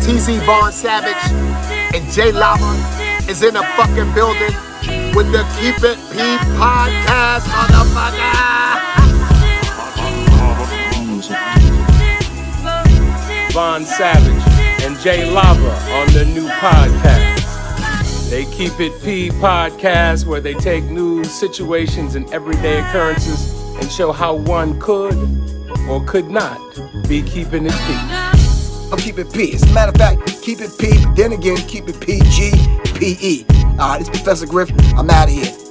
TZ Vaughn Savage and J Lava is in a fucking building with the Keep It P podcast, motherfucker. Vaughn Savage and J Lava on the new podcast. They Keep It P podcast, where they take news, situations, and everyday occurrences and show how one could or could not be keeping it P. I'm keep it P. As a matter of fact, keep it P, but then again, keep it PG, PE. This is Professor Griff. I'm out of here.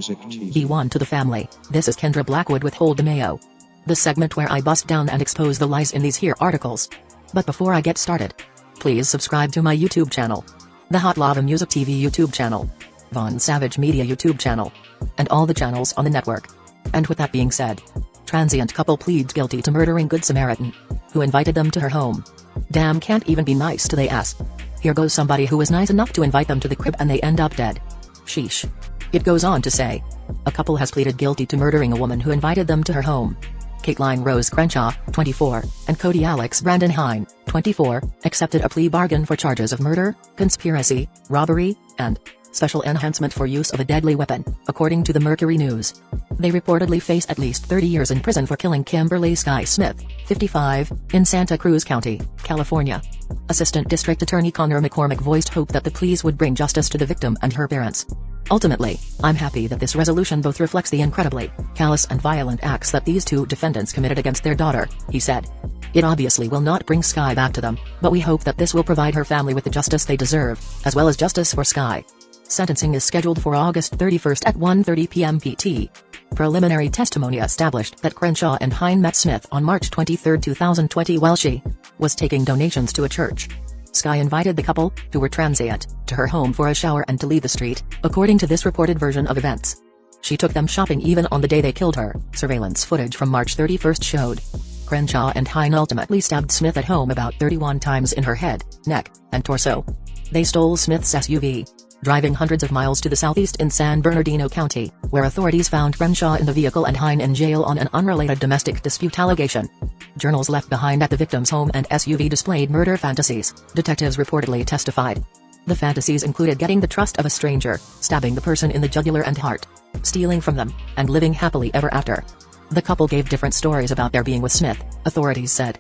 B1 to the family. This is Kendra Blackwood with Hold the Mayo, the segment where I bust down and expose the lies in these here articles. But before I get started, please subscribe to my YouTube channel, the Hot Lava Music TV YouTube channel, Vaughn Savage Media YouTube channel, and all the channels on the network. And with that being said, Transient couple pleads guilty to murdering Good Samaritan, who invited them to her home. Damn, can't even be nice to they ass. Here goes somebody who was nice enough to invite them to the crib and they end up dead. Sheesh. It goes on to say, a couple has pleaded guilty to murdering a woman who invited them to her home. Caitlin Rose Crenshaw, 24, and Cody Alex Brandon Hine, 24, accepted a plea bargain for charges of murder, conspiracy, robbery, and special enhancement for use of a deadly weapon, according to the Mercury News. They reportedly face at least 30 years in prison for killing Kimberly Sky Smith, 55, in Santa Cruz County, California. Assistant District Attorney Connor McCormick voiced hope that the pleas would bring justice to the victim and her parents. Ultimately, I'm happy that this resolution both reflects the incredibly callous and violent acts that these two defendants committed against their daughter, he said. It obviously will not bring Sky back to them, but we hope that this will provide her family with the justice they deserve, as well as justice for Sky. Sentencing is scheduled for August 31st at 1:30 p.m. PT. Preliminary testimony established that Crenshaw and Hine met Smith on March 23, 2020 while she was taking donations to a church. Sky invited the couple, who were transient, to her home for a shower and to leave the street, according to this reported version of events. She took them shopping even on the day they killed her, surveillance footage from March 31st showed. Crenshaw and Hine ultimately stabbed Smith at home about 31 times in her head, neck, and torso. They stole Smith's SUV, driving hundreds of miles to the southeast in San Bernardino County, where authorities found Crenshaw in the vehicle and Hine in jail on an unrelated domestic dispute allegation. Journals left behind at the victim's home and SUV displayed murder fantasies, detectives reportedly testified. The fantasies included getting the trust of a stranger, stabbing the person in the jugular and heart, stealing from them, and living happily ever after. The couple gave different stories about their being with Smith, authorities said.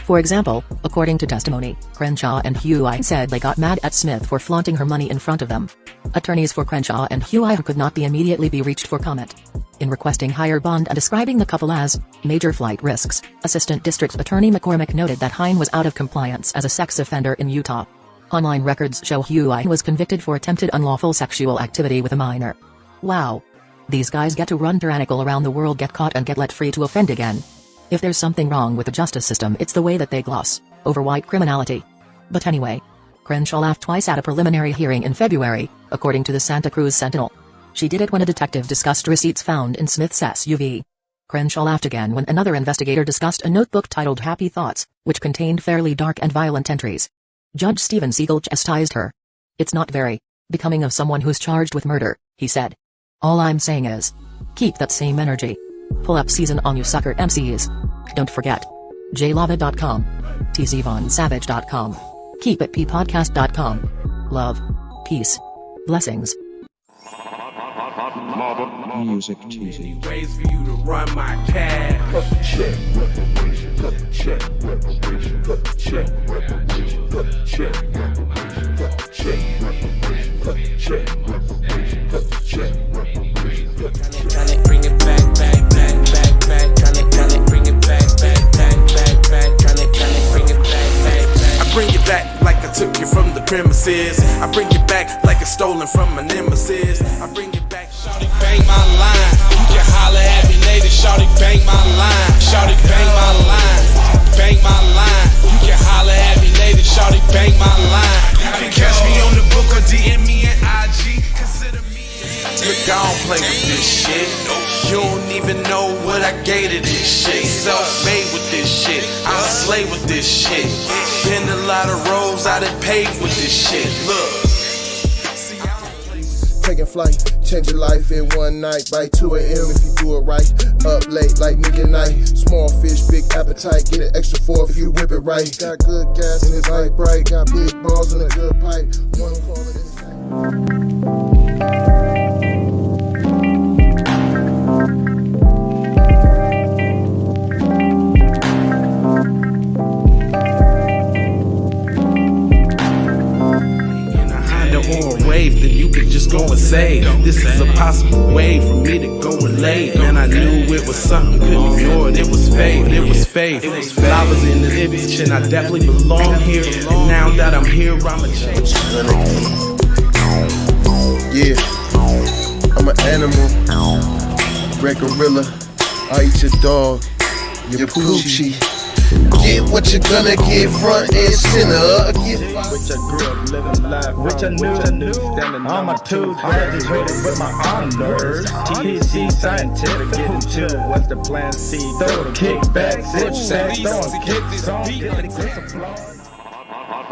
For example, according to testimony, Crenshaw and Huey said they got mad at Smith for flaunting her money in front of them. Attorneys for Crenshaw and Huey could not be immediately be reached for comment. In requesting higher bond and describing the couple as major flight risks, Assistant District Attorney McCormick noted that Hine was out of compliance as a sex offender in Utah. Online records show Huey was convicted for attempted unlawful sexual activity with a minor. Wow. These guys get to run tyrannical around the world, get caught and get let free to offend again. If there's something wrong with the justice system, it's the way that they gloss over white criminality. But anyway, Crenshaw laughed twice at a preliminary hearing in February, according to the Santa Cruz Sentinel. She did it when a detective discussed receipts found in Smith's SUV. Crenshaw laughed again when another investigator discussed a notebook titled Happy Thoughts, which contained fairly dark and violent entries. Judge Stephen Siegel chastised her. It's not very becoming of someone who's charged with murder, he said. All I'm saying is, keep that same energy. Pull up season on you sucker MCs. Don't forget. jlava.com. tzvonsavage.com. keepitppodcast.com. Love. Peace. Blessings. Music TV. Ways for you to run my cash. Check reparation. Check reparation. Check reparation. Check reparation. Check reparation. Check reparation. Check reparation. Tryna bring it back. Tryna bring it back. Tryna bring it back. I bring it back like I took you from the premises. I bring it back like it's stolen from a nemesis. I bring it back. Shawty bang my line. You can holler at me later. Shawty bang my line. Shawty bang my line. Bang my line. You can holler at me later. Shawty bang my line. You can catch me on the book or DM me at IG. play with this shit. You don't even know what I gave to this shit. Self-made with this shit. I slay with this shit. Been a lot of roads I done paved with this shit. Look. Taking flight, change your life in one night. By 2 a.m. if you do it right. Up late like midnight. Small fish, big appetite. Get an extra 4 if you whip it right. Got good gas and it's light bright. Got big balls and a good pipe. One call it or a wave, then you could just go and say, this is a possible way for me to go relate. Man, I knew it was something, couldn't ignore it. It was faith, it was faith. I was in this bitch and I definitely belong here. And now that I'm here, I'ma change. Yeah, I'm an animal, red gorilla. I eat your dog, your poochie. Get what you're gonna get, front and center. Which I grew up living life, which I knew. Standing on my toes, graduated with my honors. TC scientific, getting to what's the plan C. Throw the kickback, sit back, throw a kick song, get the applause.